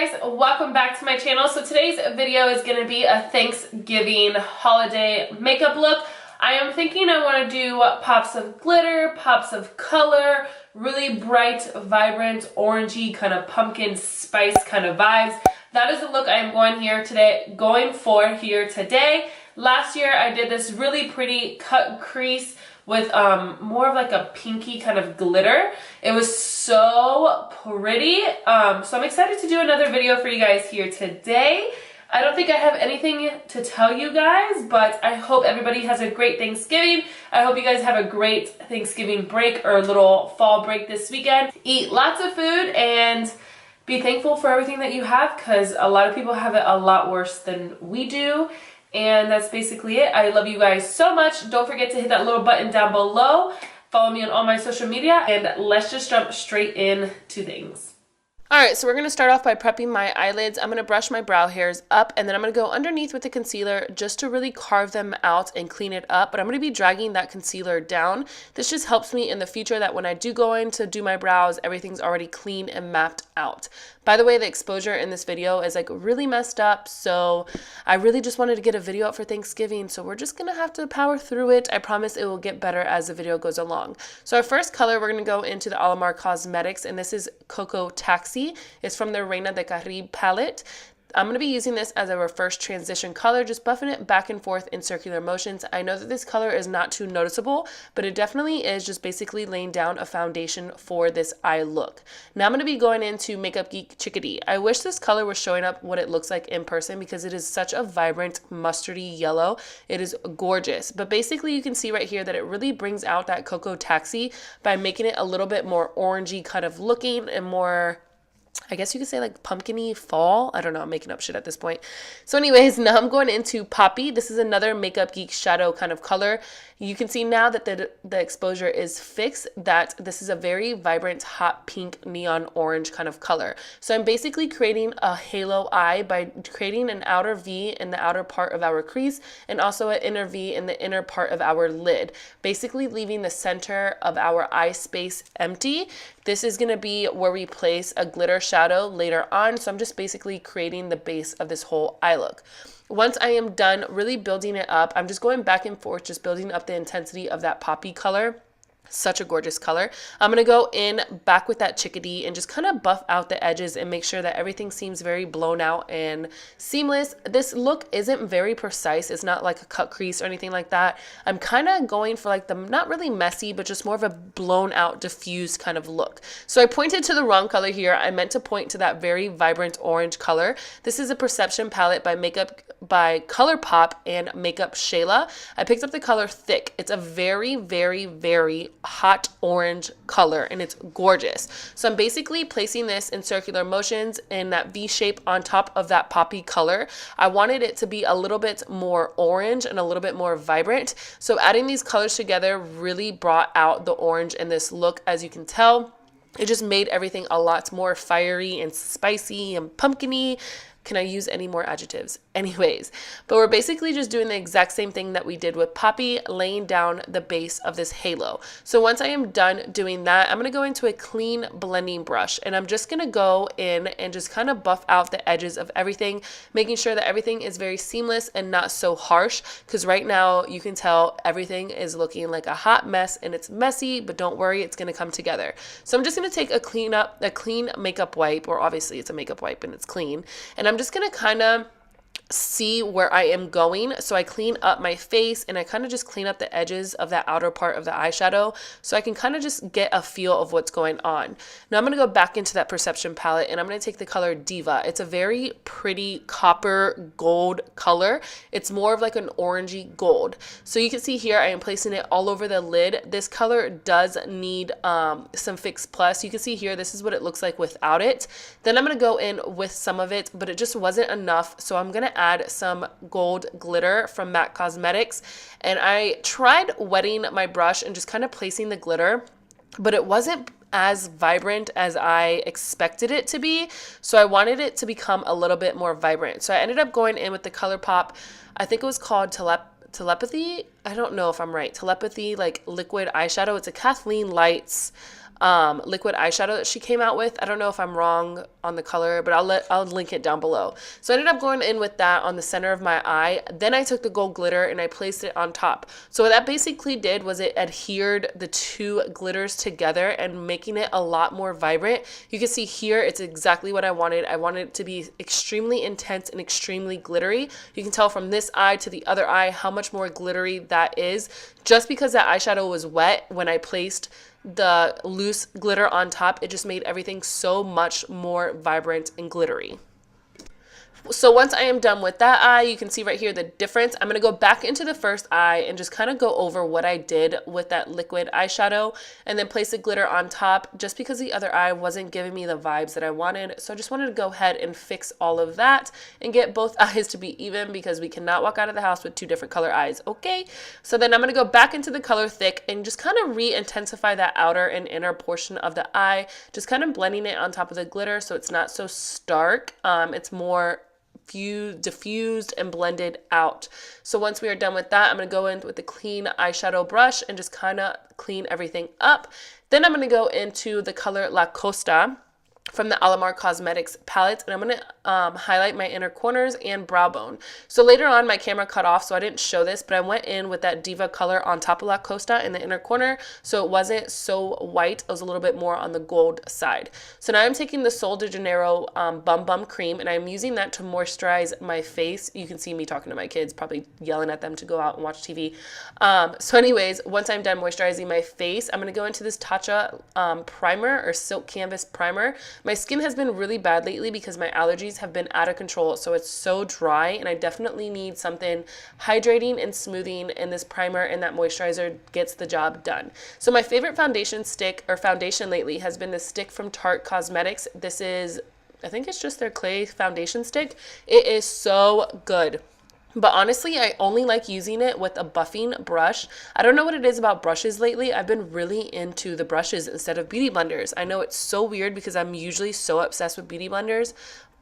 guys, welcome back to my channel. So today's video is going to be a Thanksgiving holiday makeup look. I am thinking I want to do pops of glitter, pops of color, really bright, vibrant, orangey, kind of pumpkin spice kind of vibes. That is the look I am going for here today. Last year I did this really pretty cut crease with more of like a pinky kind of glitter. It was so pretty. So I'm excited to do another video for you guys here today. I don't think I have anything to tell you guys, but I hope everybody has a great Thanksgiving. I hope you guys have a great Thanksgiving break or little fall break this weekend. Eat lots of food and be thankful for everything that you have, because a lot of people have it a lot worse than we do. And that's basically it. I love you guys so much. Don't forget to hit that little button down below. Follow me on all my social media, and let's just jump straight into things. Alright, so we're going to start off by prepping my eyelids. I'm going to brush my brow hairs up, and then I'm going to go underneath with the concealer just to really carve them out and clean it up. But I'm going to be dragging that concealer down. This just helps me in the future that when I do go in to do my brows, everything's already clean and mapped out. By the way, the exposure in this video is like really messed up, so I really just wanted to get a video up for Thanksgiving, so we're just going to have to power through it. I promise it will get better as the video goes along. So our first color, we're going to go into the ALAMAR Cosmetics, and this is Coco Taxi. It's from the Reina de Caribe palette. I'm going to be using this as our first transition color, just buffing it back and forth in circular motions. I know that this color is not too noticeable, but it definitely is just basically laying down a foundation for this eye look. Now I'm going to be going into Makeup Geek Chickadee. I wish this color was showing up what it looks like in person, because it is such a vibrant mustardy yellow. It is gorgeous. But basically you can see right here that it really brings out that Coco Taxi by making it a little bit more orangey kind of looking and more, I guess you could say like pumpkin-y fall. I don't know, I'm making up shit at this point. So anyways, now I'm going into Poppy. This is another Makeup Geek shadow kind of color. You can see now that the exposure is fixed, that this is a very vibrant, hot pink, neon orange kind of color. So I'm basically creating a halo eye by creating an outer V in the outer part of our crease and also an inner V in the inner part of our lid, basically leaving the center of our eye space empty. This is going to be where we place a glitter shadow later on, so I'm just basically creating the base of this whole eye look. Once I am done really building it up, I'm just going back and forth, just building up the intensity of that poppy color. Such a gorgeous color. I'm going to go in back with that chickadee and just kind of buff out the edges and make sure that everything seems very blown out and seamless. This look isn't very precise. It's not like a cut crease or anything like that. I'm kind of going for like the not really messy, but just more of a blown out, diffused kind of look. So I pointed to the wrong color here. I meant to point to that very vibrant orange color. This is a Perception palette by ColourPop and Makeup Shayla. I picked up the color Thick. It's a very, very, very hot orange color, and it's gorgeous. So I'm basically placing this in circular motions in that V shape on top of that poppy color. I wanted it to be a little bit more orange and a little bit more vibrant. So adding these colors together really brought out the orange in this look. As you can tell, it just made everything a lot more fiery and spicy and pumpkin-y. Can I use any more adjectives? Anyways, but we're basically just doing the exact same thing that we did with Poppy, laying down the base of this halo. So once I am done doing that, I'm going to go into a clean blending brush, and I'm just going to go in and just kind of buff out the edges of everything, making sure that everything is very seamless and not so harsh, because right now you can tell everything is looking like a hot mess and it's messy, but don't worry, it's going to come together. So I'm just going to take a clean makeup wipe, or obviously it's a makeup wipe and it's clean, and I'm just going to kind of see where I am going. So I clean up my face and I kind of just clean up the edges of that outer part of the eyeshadow so I can kind of just get a feel of what's going on. Now I'm going to go back into that Perception palette, and I'm going to take the color Diva. It's a very pretty copper gold color. It's more of like an orangey gold. So you can see here I am placing it all over the lid. This color does need some Fix Plus. You can see here this is what it looks like without it. Then I'm going to go in with some of it, but it just wasn't enough, so I'm going to add some gold glitter from MAC Cosmetics, and I tried wetting my brush and just kind of placing the glitter, but it wasn't as vibrant as I expected it to be, so I wanted it to become a little bit more vibrant. So I ended up going in with the ColourPop, I think it was called Telepathy, I don't know if I'm right, Telepathy like liquid eyeshadow. It's a Kathleen Lights liquid eyeshadow that she came out with. I don't know if I'm wrong on the color, but I'll link it down below. So I ended up going in with that on the center of my eye. Then I took the gold glitter and I placed it on top. So what that basically did was it adhered the two glitters together and making it a lot more vibrant. You can see here it's exactly what I wanted. I wanted it to be extremely intense and extremely glittery. You can tell from this eye to the other eye how much more glittery that is. Just because that eyeshadow was wet, when I placed the loose glitter on top, it just made everything so much more vibrant and glittery. So once I am done with that eye, you can see right here the difference. I'm going to go back into the first eye and just kind of go over what I did with that liquid eyeshadow and then place the glitter on top just because the other eye wasn't giving me the vibes that I wanted. So I just wanted to go ahead and fix all of that and get both eyes to be even because we cannot walk out of the house with two different color eyes, okay? So then I'm going to go back into the color thick and just kind of re-intensify that outer and inner portion of the eye, just kind of blending it on top of the glitter so it's not so stark. It's more diffused and blended out. So once we are done with that, I'm going to go in with the clean eyeshadow brush and just kind of clean everything up. Then I'm going to go into the color La Costa from the ALAMAR Cosmetics palette, and I'm going to highlight my inner corners and brow bone. So later on my camera cut off, so I didn't show this, but I went in with that Diva color on top of La Costa in the inner corner, so it wasn't so white. It was a little bit more on the gold side. So now I'm taking the Sol de Janeiro Bum Bum Cream, and I'm using that to moisturize my face. You can see me talking to my kids, probably yelling at them to go out and watch TV. So anyways, once I'm done moisturizing my face, I'm going to go into this TATCHA primer or Silk Canvas Primer. My skin has been really bad lately because my allergies have been out of control, so it's so dry, and I definitely need something hydrating and smoothing, and this primer and that moisturizer gets the job done. So my favorite foundation lately has been this stick from Tarte Cosmetics. This is, I think it's just their clay foundation stick. It is so good. But honestly, I only like using it with a buffing brush. I don't know what it is about brushes lately. I've been really into the brushes instead of beauty blenders. I know it's so weird because I'm usually so obsessed with beauty blenders,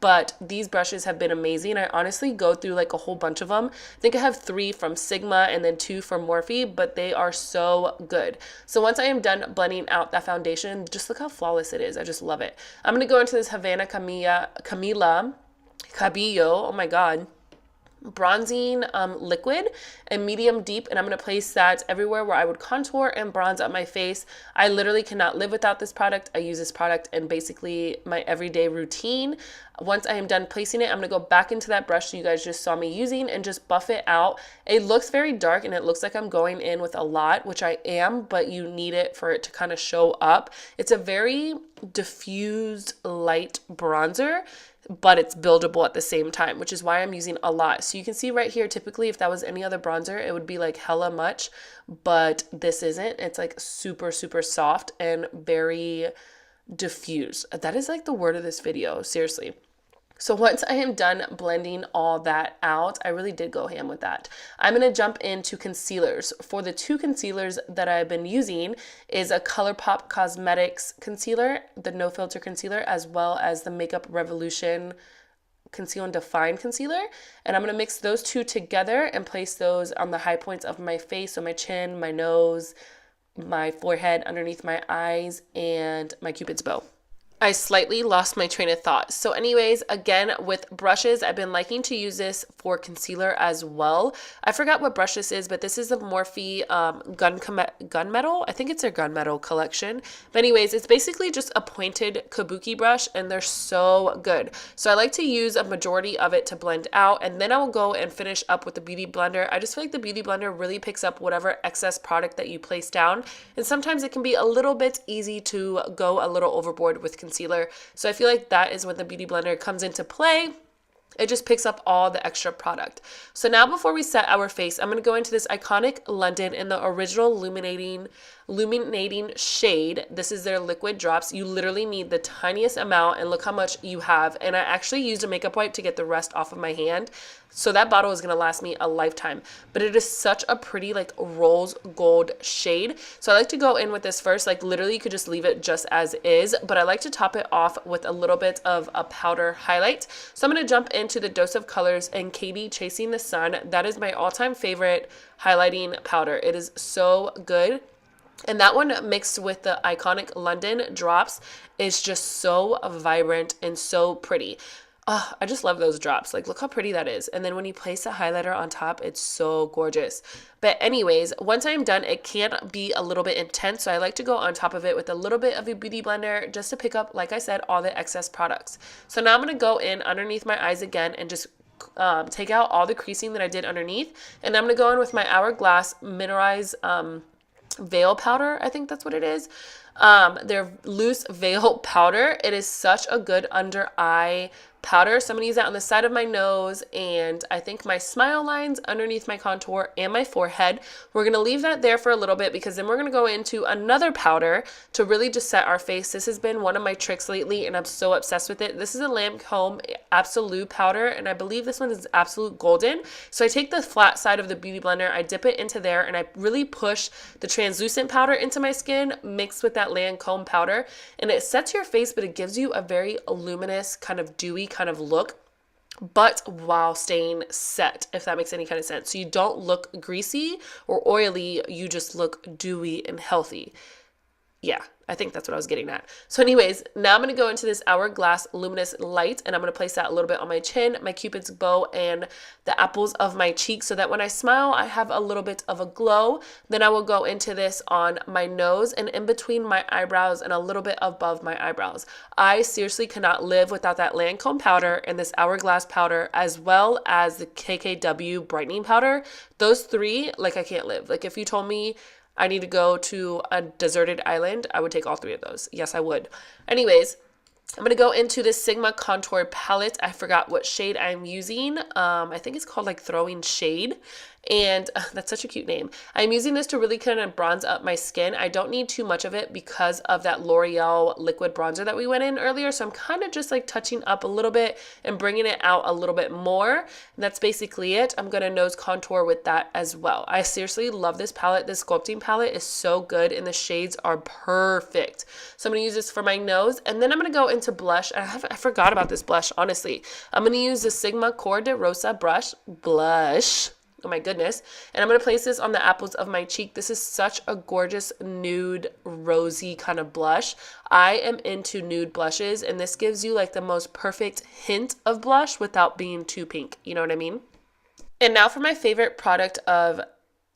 but these brushes have been amazing. I honestly go through like a whole bunch of them. I think I have 3 from Sigma and then 2 from Morphe, but they are so good. So once I am done blending out that foundation, just look how flawless it is. I just love it. I'm going to go into this Havana Camila Cabello, oh my God, bronzing liquid and medium deep, and I'm going to place that everywhere where I would contour and bronze up my face. I literally cannot live without this product. I use this product in basically my everyday routine. Once I am done placing it, I'm going to go back into that brush you guys just saw me using and just buff it out. It looks very dark and it looks like I'm going in with a lot, which I am, but you need it for it to kind of show up. It's a very diffused light bronzer, but it's buildable at the same time, which is why I'm using a lot. So you can see right here, typically if that was any other bronzer, it would be like hella much, but this isn't. It's like super, super soft and very diffused. That is like the word of this video, seriously. So once I am done blending all that out, I really did go ham with that. I'm going to jump into concealers. For the 2 concealers that I've been using is a ColourPop Cosmetics concealer, the No Filter concealer, as well as the Makeup Revolution Conceal and Define concealer. And I'm going to mix those 2 together and place those on the high points of my face, so my chin, my nose, my forehead, underneath my eyes, and my Cupid's bow. I slightly lost my train of thought. So anyways, again, with brushes, I've been liking to use this for concealer as well. I forgot what brush this is, but this is the Morphe Gunmetal. I think it's their Gunmetal collection. But anyways, it's basically just a pointed kabuki brush, and they're so good. So I like to use a majority of it to blend out, and then I will go and finish up with the Beauty Blender. I just feel like the Beauty Blender really picks up whatever excess product that you place down, and sometimes it can be a little bit easy to go a little overboard with concealer. So I feel like that is when the Beauty Blender comes into play. It just picks up all the extra product. So now before we set our face, I'm going to go into this iconic London in the original illuminating shade. This is their liquid drops. You literally need the tiniest amount, and look how much you have. And I actually used a makeup wipe to get the rest off of my hand. So that bottle is going to last me a lifetime. But it is such a pretty like rose gold shade. So I like to go in with this first. Like literally you could just leave it just as is. But I like to top it off with a little bit of a powder highlight. So I'm going to jump into the Dose of Colors and KATY Chasing the Sun. That is my all-time favorite highlighting powder. It is so good. And that one mixed with the iconic London drops is just so vibrant and so pretty. Oh, I just love those drops. Like, look how pretty that is. And then when you place the highlighter on top, it's so gorgeous. But anyways, once I'm done, it can be a little bit intense. So I like to go on top of it with a little bit of a beauty blender just to pick up, like I said, all the excess products. So now I'm going to go in underneath my eyes again and just take out all the creasing that I did underneath. And I'm going to go in with my Hourglass mineralized veil powder. I think that's what it is. Their loose veil powder. It is such a good under eye powder. So I'm going to use that on the side of my nose and I think my smile lines, underneath my contour, and my forehead. We're going to leave that there for a little bit because then we're going to go into another powder to really just set our face. This has been one of my tricks lately and I'm so obsessed with it. This is a LANCOME ABSOLUE powder and I believe this one is Absolute Golden. So I take the flat side of the beauty blender, I dip it into there, and I really push the translucent powder into my skin mixed with that LANCOME powder, and it sets your face, but it gives you a very luminous, kind of dewy kind of look, but while staying set, if that makes any kind of sense. So you don't look greasy or oily, you just look dewy and healthy. Yeah, I think that's what I was getting at. So anyways, now I'm going to go into this Hourglass Luminous Light, and I'm going to place that a little bit on my chin, my Cupid's bow, and the apples of my cheeks so that when I smile, I have a little bit of a glow. Then I will go into this on my nose and in between my eyebrows and a little bit above my eyebrows. I seriously cannot live without that Lancome powder and this Hourglass powder, as well as the KKW brightening powder. Those three, like, I can't live. Like, if you told me I need to go to a deserted island, I would take all three of those. Yes, I would. Anyways, I'm going to go into this Sigma Contour Palette. I forgot what shade I'm using. I think it's called like Throwing Shade. And that's such a cute name. I'm using this to really kind of bronze up my skin. I don't need too much of it because of that L'Oreal liquid bronzer that we went in earlier. So I'm kind of just like touching up a little bit and bringing it out a little bit more. And that's basically it. I'm going to nose contour with that as well. I seriously love this palette. This sculpting palette is so good and the shades are perfect. So I'm going to use this for my nose. And then I'm going to go into blush. I forgot about this blush, honestly. I'm going to use the Sigma Core de Rosa blush. Oh my goodness. And I'm going to place this on the apples of my cheek. This is such a gorgeous nude, rosy kind of blush. I am into nude blushes, and this gives you like the most perfect hint of blush without being too pink. You know what I mean? And now for my favorite product of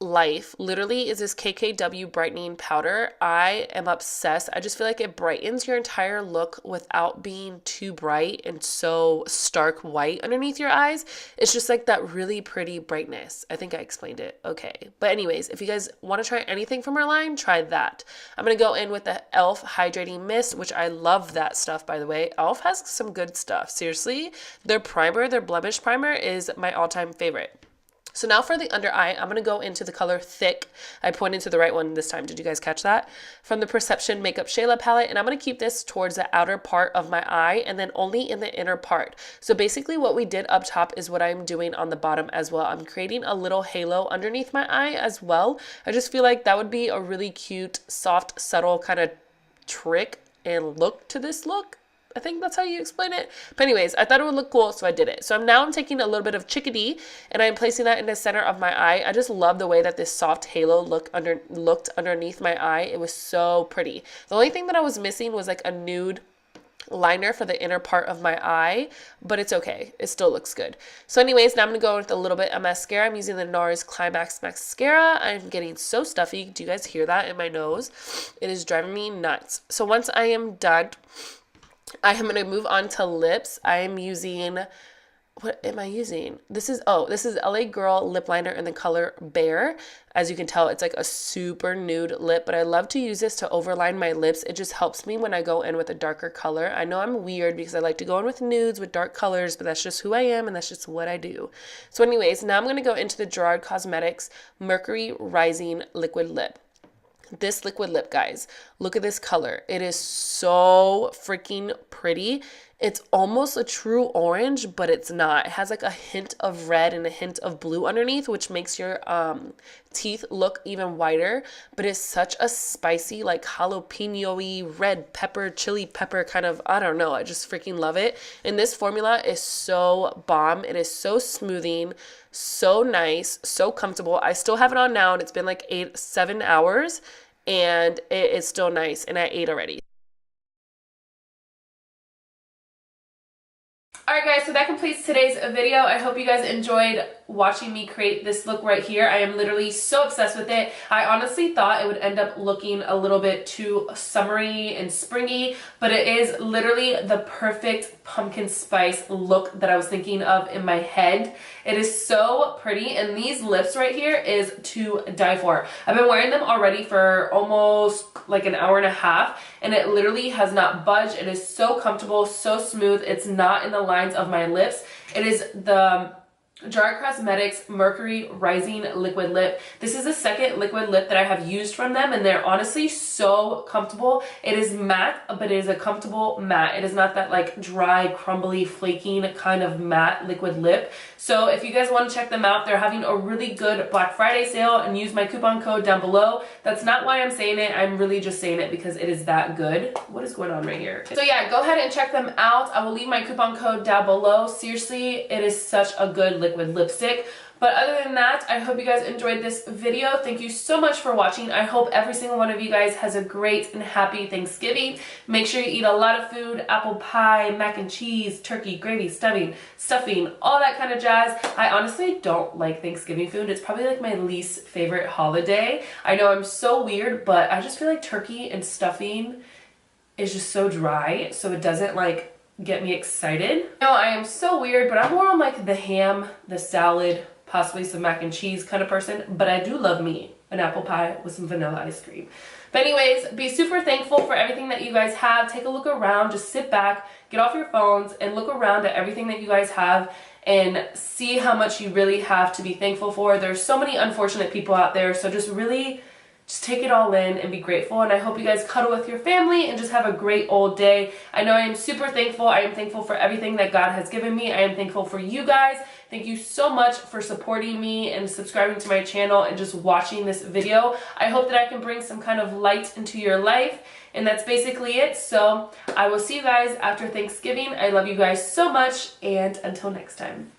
life, literally, is this KKW brightening powder. I am obsessed. I just feel like it brightens your entire look without being too bright and so stark white underneath your eyes. It's just like that really pretty brightness. I think I explained it okay. But anyways, if you guys want to try anything from our line, try that. I'm going to go in with the e.l.f. Hydrating Mist, which I love that stuff, by the way. e.l.f. has some good stuff. Seriously, their primer, their blemish primer, is my all-time favorite. So now for the under eye, I'm going to go into the color Thick. I pointed to the right one this time. Did you guys catch that? From the Perception Makeup Shayla palette. And I'm going to keep this towards the outer part of my eye and then only in the inner part. So basically what we did up top is what I'm doing on the bottom as well. I'm creating a little halo underneath my eye as well. I just feel like that would be a really cute, soft, subtle kind of trick and look to this look. I think that's how you explain it. But anyways, I thought it would look cool, so I did it. So I'm taking a little bit of Chickadee, and I'm placing that in the center of my eye. I just love the way that this soft halo looked underneath my eye. It was so pretty. The only thing that I was missing was like a nude liner for the inner part of my eye, but it's okay. It still looks good. So anyways, now I'm going to go with a little bit of mascara. I'm using the NARS Climax Mascara. I'm getting so stuffy. Do you guys hear that in my nose? It is driving me nuts. So once I am done, I am going to move on to lips. I am using, what am I using? This is LA Girl lip liner in the color Bear. As you can tell, it's like a super nude lip, but I love to use this to overline my lips. It just helps me when I go in with a darker color. I know I'm weird because I like to go in with nudes with dark colors, but that's just who I am and that's just what I do. So anyways, now I'm going to go into the Gerard Cosmetics Mercury Rising Liquid Lip. This liquid lip, guys, look at this color. It is so freaking pretty. It's almost a true orange, but it's not. It has like a hint of red and a hint of blue underneath, which makes your teeth look even whiter. But it's such a spicy, like jalapeno-y, red pepper, chili pepper kind of, I don't know. I just freaking love it. And this formula is so bomb. It is so smoothing, so nice, so comfortable. I still have it on now, and it's been like 7 hours. and it is still nice, and I ate already. Alright guys, so that completes today's video. I hope you guys enjoyed watching me create this look right here. I am literally so obsessed with it. I honestly thought it would end up looking a little bit too summery and springy, but it is literally the perfect pumpkin spice look that I was thinking of in my head. It is so pretty, and these lips right here is to die for. I've been wearing them already for almost like an hour and a half, and it literally has not budged. It is so comfortable, so smooth. It's not in the lines of my lips. It is the GERARD Cosmetics Mercury Rising Liquid Lip. This is the second liquid lip that I have used from them, and they're honestly so comfortable. It is matte, but it is a comfortable matte. It is not that like dry, crumbly, flaking kind of matte liquid lip. So if you guys want to check them out, they're having a really good Black Friday sale, and use my coupon code down below. That's not why I'm saying it. I'm really just saying it because it is that good. What is going on right here? So yeah, go ahead and check them out. I will leave my coupon code down below. Seriously, it is such a good liquid lipstick. But other than that, I hope you guys enjoyed this video. Thank you so much for watching. I hope every single one of you guys has a great and happy Thanksgiving. Make sure you eat a lot of food: apple pie, mac and cheese, turkey, gravy, stuffing, all that kind of jazz. I honestly don't like Thanksgiving food. It's probably like my least favorite holiday. I know I'm so weird, but I just feel like turkey and stuffing is just so dry, so it doesn't like get me excited. No, I am so weird, but I'm more on like the ham, the salad, possibly some mac and cheese kind of person, but I do love me an apple pie with some vanilla ice cream. But anyways, be super thankful for everything that you guys have. Take a look around, just sit back, get off your phones, and look around at everything that you guys have and see how much you really have to be thankful for. There's so many unfortunate people out there, so just take it all in and be grateful. And I hope you guys cuddle with your family and just have a great old day. I know I am super thankful. I am thankful for everything that God has given me. I am thankful for you guys. Thank you so much for supporting me and subscribing to my channel and just watching this video. I hope that I can bring some kind of light into your life, and that's basically it. So I will see you guys after Thanksgiving. I love you guys so much, and until next time.